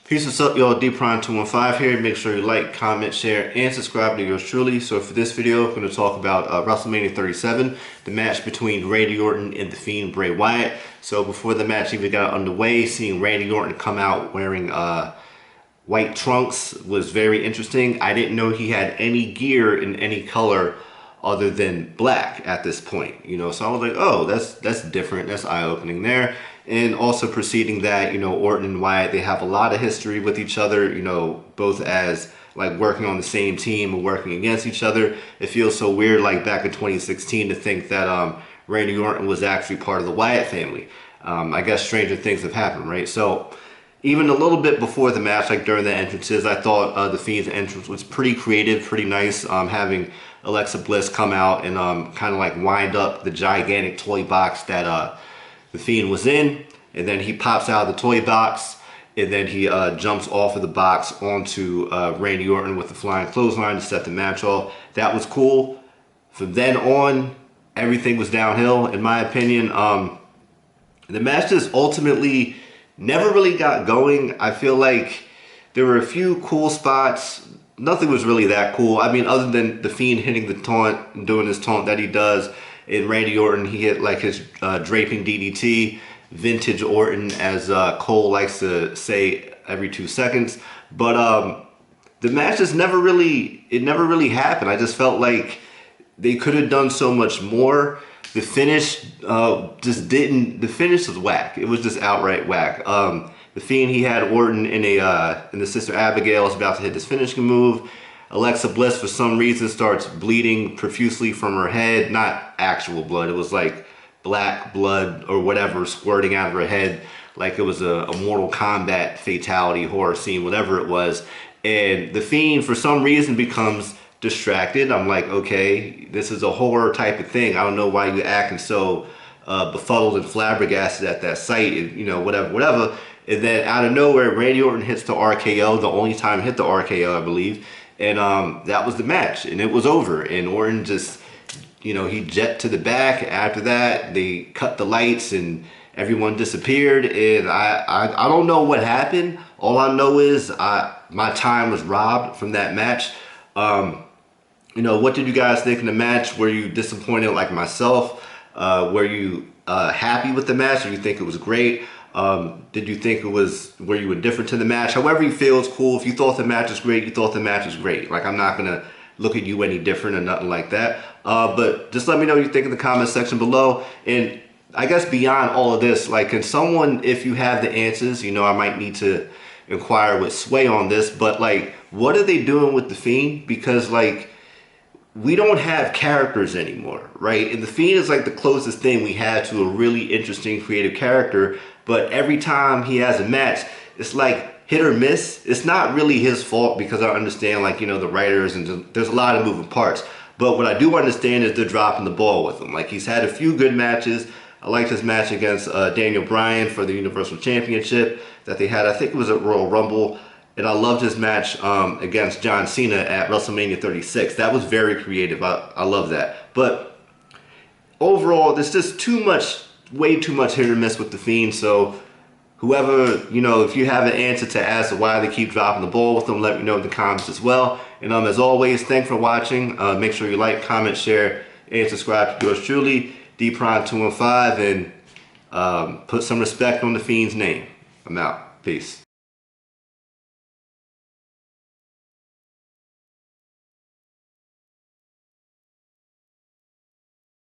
Peace, what's up, y'all? DPrime215 here. Make sure you like, comment, share, and subscribe to yours truly. So for this video, I'm going to talk about WrestleMania 37, the match between Randy Orton and the Fiend Bray Wyatt. So before the match even got underway, seeing Randy Orton come out wearing white trunks was very interesting. I didn't know he had any gear in any color other than black at this point, you know, so I was like, oh, that's different, that's eye-opening there. And also preceding that, you know, Orton and Wyatt, they have a lot of history with each other, you know, both as like working on the same team or working against each other. It feels so weird, like back in 2016, to think that Randy Orton was actually part of the Wyatt family. I guess stranger things have happened, right? So even a little bit before the match, like during the entrances, I thought the Fiend's entrance was pretty creative, pretty nice, having Alexa Bliss come out and kind of like wind up the gigantic toy box that the Fiend was in, and then he pops out of the toy box, and then he jumps off of the box onto Randy Orton with the flying clothesline to set the match off. That was cool. From then on, everything was downhill, in my opinion. The match just ultimately never really got going. I feel like there were a few cool spots. Nothing was really that cool. I mean, other than the Fiend hitting the taunt and doing his taunt that he does. In Randy Orton, he hit like his draping DDT, vintage Orton, as Cole likes to say every 2 seconds. But the match just never really happened. I just felt like they could have done so much more. The finish the finish was whack. It was just outright whack. The Fiend, he had Orton in the Sister Abigail, was about to hit this finishing move. Alexa Bliss, for some reason, starts bleeding profusely from her head. Not actual blood. It was like black blood or whatever squirting out of her head, like it was a Mortal Kombat fatality horror scene, whatever it was. And the Fiend, for some reason, becomes distracted. I'm like, okay, this is a horror type of thing. I don't know why you're acting so befuddled and flabbergasted at that sight, you know, whatever. And then out of nowhere, Randy Orton hits the RKO, the only time he hit the RKO, I believe. And that was the match, and it was over. And Orton just, you know, he jet to the back. After that, they cut the lights and everyone disappeared. And I don't know what happened. All I know is my time was robbed from that match. You know, what did you guys think of the match? Were you disappointed like myself? Were you happy with the match? Did you think it was great? Did you think were you indifferent to the match? However you feel is cool. If you thought the match was great, you thought the match was great. Like, I'm not gonna look at you any different or nothing like that. But just let me know what you think in the comment section below. And I guess beyond all of this, like, can someone, if you have the answers, you know, I might need to inquire with Sway on this, but like, what are they doing with the Fiend? Because like, we don't have characters anymore, right? And the Fiend is like the closest thing we have to a really interesting creative character. But every time he has a match, it's like hit or miss. It's not really his fault, because I understand, like, you know, the writers, and there's a lot of moving parts. But what I do understand is they're dropping the ball with him. Like, he's had a few good matches. I liked his match against Daniel Bryan for the Universal Championship that they had. I think it was at Royal Rumble. And I loved his match against John Cena at WrestleMania 36. That was very creative. I love that. But overall, there's just way too much hit or miss with the Fiend. So whoever, you know, if you have an answer to ask why they keep dropping the ball with them, let me know in the comments as well. And as always, thanks for watching. Make sure you like, comment, share, and subscribe to yours truly, DPrime215, and put some respect on the Fiend's name. I'm out. Peace.